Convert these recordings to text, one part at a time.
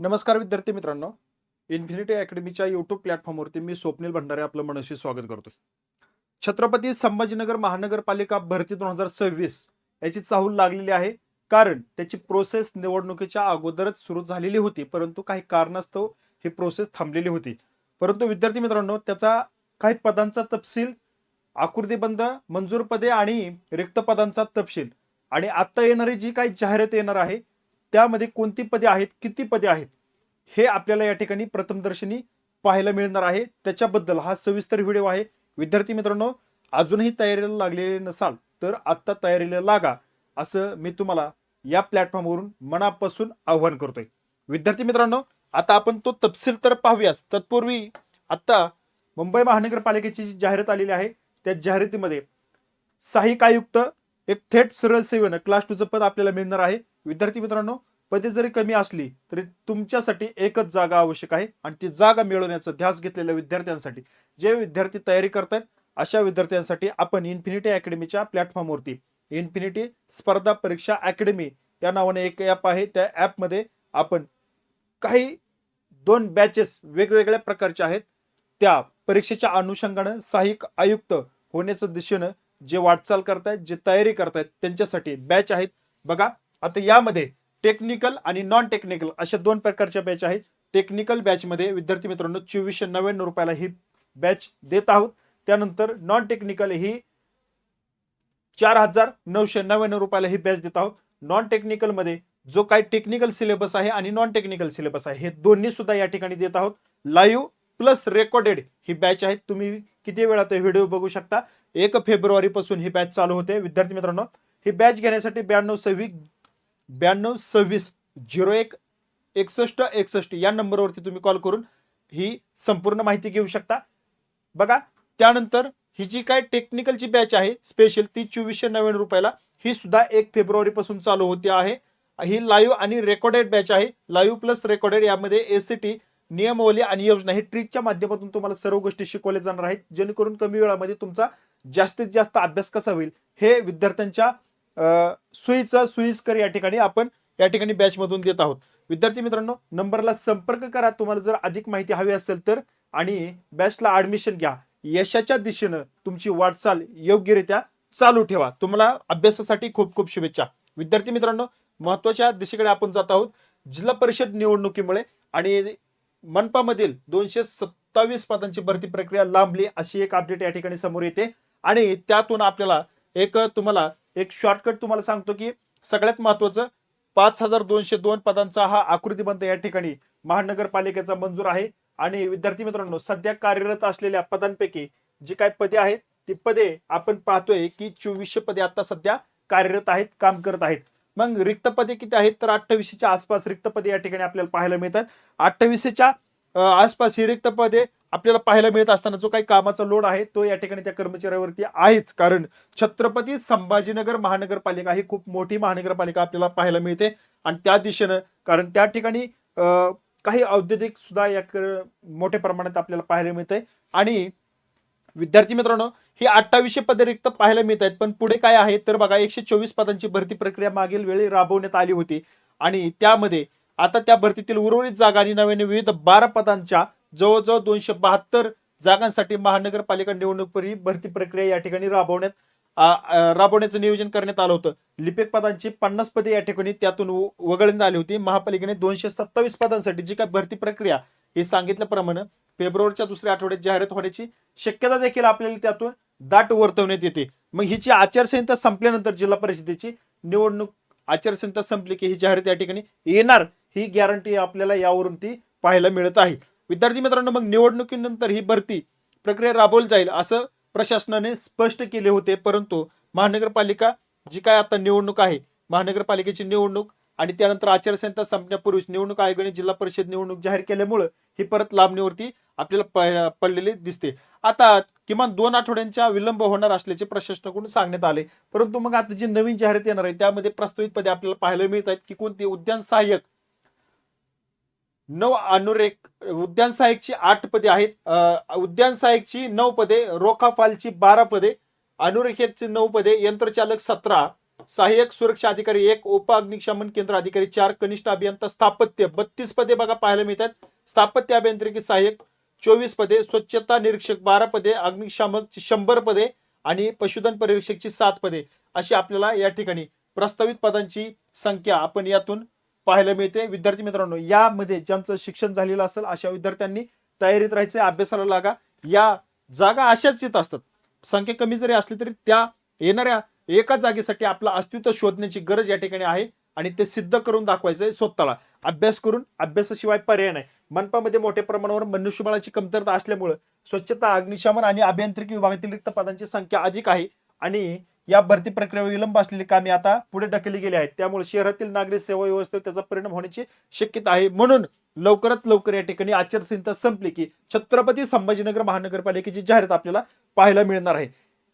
नमस्कार विद्यार्थी मित्रांनो. इन्फिनिटी अकॅडमीच्या यूट्यूब प्लॅटफॉर्मवरती मी स्वप्नील भंडारे आपलं मनस्वी स्वागत करतोय. छत्रपती संभाजीनगर महानगरपालिका भरती 2026 याची चाहूल लागलेली आहे. कारण त्याची प्रोसेस निवडणुकीच्या अगोदरच सुरू झालेली होती, परंतु काही कारणास्तव ही प्रोसेस थांबलेली होती. परंतु विद्यार्थी मित्रांनो, त्याचा काही पदांचा तपशील, आकृतीबंध, मंजूर पदे आणि रिक्त पदांचा तपशील आणि आता येणारी जी काही जाहिरात येणार आहे त्यामध्ये कोणती पदे आहेत, किती पदे आहेत, हे आपल्याला या ठिकाणी प्रथमदर्शनी पाहायला मिळणार आहे. त्याच्याबद्दल हा सविस्तर व्हिडिओ आहे. विद्यार्थी मित्रांनो, अजूनही तयारीला लागलेले नसाल तर आत्ता तयारीला लागा, असं मी तुम्हाला या प्लॅटफॉर्मवरून मनापासून आवाहन करतोय. विद्यार्थी मित्रांनो, आता आपण तो तपशील तर पाहूयाच. तत्पूर्वी आता मुंबई महानगरपालिकेची जी जाहिरात आलेली आहे त्या जाहिरातीमध्ये सहाय्यक आयुक्त एक थेट सरळ सेवेनं क्लास 2 चं पद आपल्याला मिळणार आहे. विद्यार्थी मित्रांनो, पदे जरी कमी असली तरी तुमच्यासाठी एकच जागा आवश्यक आहे आणि ती जागा मिळवण्याचा ध्यास घेतलेल्या विद्यार्थ्यांसाठी, जे विद्यार्थी तयारी करतात अशा विद्यार्थ्यांसाठी आपण इन्फिनिटी अकॅडमीच्या प्लॅटफॉर्मवरती इन्फिनिटी स्पर्धा परीक्षा अकॅडमी या नावाने एक ॲप आहे. त्या ॲपमध्ये आपण काही 2 बॅचेस वेगवेगळ्या प्रकारचे आहेत. त्या परीक्षेच्या अनुषंगानं सहाय्यक आयुक्त होण्याच्या दिशेनं जे वाटचाल करतायत, जे तयारी करतायत त्यांच्यासाठी बॅच आहेत. बघा, आता यामध्ये टेक्निकल आणि नॉन टेक्निकल अशा 2 प्रकारच्या बॅच आहेत. टेक्निकल बॅचमध्ये विद्यार्थी मित्रांनो 2499 रुपयाला ही बॅच देत आहोत. त्यानंतर नॉन टेक्निकल ही 4999 रुपयाला ही बॅच देत आहोत. नॉन टेक्निकल मध्ये जो काही टेक्निकल सिलेबस आहे आणि नॉन टेक्निकल सिलेबस आहे हे दोन्ही सुद्धा या ठिकाणी देत आहोत. लाईव्ह प्लस रेकॉर्डेड ही बॅच आहे. तुम्ही किती वेळा ते व्हिडिओ बघू शकता. 1 फेब्रुवारी पासून ही बॅच चालू होते. विद्यार्थी मित्रांनो, ही बॅच घेण्यासाठी 9226 या नंबरवरती तुम्ही कॉल करून ही संपूर्ण माहिती घेऊ शकता. बघा, त्यानंतर ही जी काय टेक्निकलची बॅच आहे स्पेशल, ती 2499 रुपयाला ही सुद्धा 1 फेब्रुवारी पासून चालू होते आहे. ही लाईव्ह आणि रेकॉर्डेड बॅच आहे. लाईव्ह प्लस रेकॉर्डेड यामध्ये एसीटी नियमावली आणि योजना हे ट्रिकच्या माध्यमातून तुम्हाला सर्व गोष्टी शिकवल्या जाणार आहेत, जेणेकरून कमी वेळामध्ये तुमचा जास्तीत जास्त अभ्यास कसा होईल हे विद्यार्थ्यांच्या सोयीस्कर या ठिकाणी बॅच मधून देत आहोत. विद्यार्थी मित्रांनो, नंबरला संपर्क करा तुम्हाला जर अधिक माहिती हवी असेल तर, आणि बॅचला ऍडमिशन घ्या. यशाच्या दिशेनं तुमची वाटचाल योग्यरित्या चालू ठेवा. तुम्हाला अभ्यासासाठी खूप खूप शुभेच्छा. विद्यार्थी मित्रांनो, महत्वाच्या दिशेकडे आपण जात आहोत. जिल्हा परिषद निवडणुकीमुळे आणि मनपामधील 227 पदांची भरती प्रक्रिया लांबली अशी एक अपडेट या ठिकाणी समोर येते. आणि त्यातून आपल्याला तुम्हाला एक शॉर्टकट तुम्हाला सांगतो की सगळ्यात महत्वाचं 5202 पदांचा हा आकृतीबंध या ठिकाणी महानगरपालिकेचा मंजूर आहे. आणि विद्यार्थी मित्रांनो, सध्या कार्यरत असलेल्या पदांपैकी जी काही पदे आहेत ती पदे आपण पाहतोय की 2400 पदे आता सध्या कार्यरत आहेत, काम करत आहेत. मग रिक्त पदे किती आहेत तर 28च्या आसपास रिक्त पदे या ठिकाणी आपल्याला पाहायला मिळतात. 28च्या आसपास ही रिक्त पदे आपल्याला पाहायला मिळत असताना जो काही कामाचा लोड आहे तो या ठिकाणी त्या कर्मचाऱ्यावरती आहेच. कारण छत्रपती संभाजीनगर महानगरपालिका ही खूप मोठी महानगरपालिका आपल्याला पाहायला मिळते आणि त्या दिशेनं, कारण त्या ठिकाणी काही औद्योगिक सुद्धा या मोठ्या प्रमाणात आपल्याला पाहायला मिळते. आणि विद्यार्थी मित्रांनो, ही 2800 पदे रिक्त पाहायला मिळत आहेत. पण पुढे काय आहे तर बघा, 124 पदांची भरती प्रक्रिया मागील वेळी राबवण्यात आली होती आणि त्यामध्ये आता त्या भरतीतील उर्वरित जागा आणि नव्याने विविध 12 पदांच्या जवळजवळ 272 जागांसाठी महानगरपालिका निवडणूक भरती प्रक्रिया या ठिकाणी राबवण्याचं नियोजन करण्यात आलं होतं. लिपिक पदांची 50 पदे या ठिकाणी त्यातून वगळण्यात आली होती. महापालिकेने 227 पदांसाठी जी काय भरती प्रक्रिया हे सांगितल्याप्रमाणे फेब्रुवारीच्या दुसऱ्या आठवड्यात जाहिरात होण्याची शक्यता देखील आपल्याला त्यातून दाट वर्तवण्यात येते. मग हिची आचारसंहिता संपल्यानंतर जिल्हा परिषदेची निवडणूक आचारसंहिता संपली की ही जाहिरात या ठिकाणी येणार, ही गॅरंटी आपल्याला यावरून ती पाहायला मिळत आहे. विद्यार्थी मित्रांनो, मग निवडणुकीनंतर ही भरती प्रक्रिया राबवली जाईल असं प्रशासनाने स्पष्ट केले होते. परंतु महानगरपालिका जी काय आता निवडणूक आहे, महानगरपालिकेची निवडणूक आणि त्यानंतर आचारसंहिता संपण्यापूर्वीच निवडणूक आयोगाने जिल्हा परिषद निवडणूक जाहीर केल्यामुळे ही परत लांबणीवरती आपल्याला पडलेली दिसते. आता किमान 2 आठवड्यांचा विलंब होणार असल्याचे प्रशासनाकडून सांगण्यात आले. परंतु मग आता जी नवीन जाहिरात येणार आहे त्यामध्ये प्रस्तावित पदे आपल्याला पाहायला मिळत आहेत की कोणती. उद्यान सहाय्यक 9 उद्यान सहाय्यकची 8 पदे आहेत. उद्यान सहाय्यकची 9 पदे, रोखाफालची 12 पदे, अनुरेखकची 9 पदे, यंत्रचालक 17, सहाय्यक सुरक्षा अधिकारी 1, उप अग्निशमन केंद्र अधिकारी 4, कनिष्ठ अभियंता स्थापत्य 32 पदे बघा पाहायला मिळतात. स्थापत्य अभियांत्रिकी सहाय्यक 24 पदे, स्वच्छता निरीक्षक 12 पदे, अग्निशामक 100 पदे आणि पशुधन पर्यवेक्षकची 7 पदे अशी आपल्याला या ठिकाणी प्रस्तावित पदांची संख्या आपण यातून पाहायला मिळते. विद्यार्थी मित्रांनो, यामध्ये ज्यांचं शिक्षण झालेलं असेल अशा विद्यार्थ्यांनी तयारीत राहायचं, अभ्यासाला लागा. या जागा अशाच येत असतात, संख्या कमी जरी असली तरी त्या येणाऱ्या एका जागेसाठी आपलं अस्तित्व शोधण्याची गरज या ठिकाणी आहे आणि ते सिद्ध करून दाखवायचंय स्वतःला. अभ्यास करून, अभ्यासाशिवाय पर्याय नाही. मनपामध्ये मोठ्या प्रमाणावर मनुष्यबळाची कमतरता असल्यामुळे स्वच्छता, अग्निशमन आणि अभियांत्रिकी विभागातील रिक्त पदांची संख्या अधिक आहे आणि या भरती प्रक्रियेवर विलंब असलेली कामे आता पुढे ढकलली गेली आहेत. त्यामुळे शहरातील नागरिक सेवा व्यवस्थेवर त्याचा परिणाम होण्याची शक्यता आहे. म्हणून लवकरात लवकर या ठिकाणी आचारसंहिता संपली की छत्रपती संभाजीनगर महानगरपालिकेची जाहिरात आपल्याला पाहायला मिळणार आहे.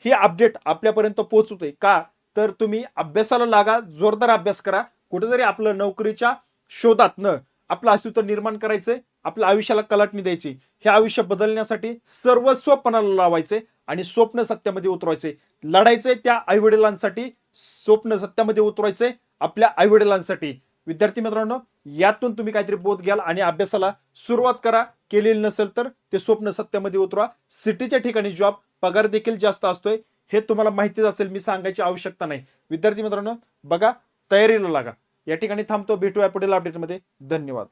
ही अपडेट आपल्यापर्यंत पोहोचवते का, तर तुम्ही अभ्यासाला लागा, जोरदार अभ्यास करा. कुठेतरी आपलं नोकरीच्या शोधात न आपलं अस्तित्व निर्माण करायचंय, आपल्या आयुष्याला कलाटणी द्यायची. हे आयुष्य बदलण्यासाठी सर्वस्व पणाला लावायचे आणि स्वप्न सत्यामध्ये उतरवायचे. लढायचंय त्या आईवडिलांसाठी, स्वप्न सत्यामध्ये उतरवायचंय आपल्या आईवडिलांसाठी. विद्यार्थी मित्रांनो, यातून तुम्ही काहीतरी बोध घ्याल आणि अभ्यासाला सुरुवात करा. केलेली नसेल तर ते स्वप्न सत्यामध्ये उतरवा. सिटीच्या ठिकाणी जॉब, पगार देखील जास्त असतोय, हे तुम्हाला माहितीच असेल, मी सांगायची आवश्यकता नाही. विद्यार्थी मित्रांनो, बघा, तयारीला लागा. या ठिकाणी थांबतो, भेटूया पुढील अपडेटमध्ये. धन्यवाद.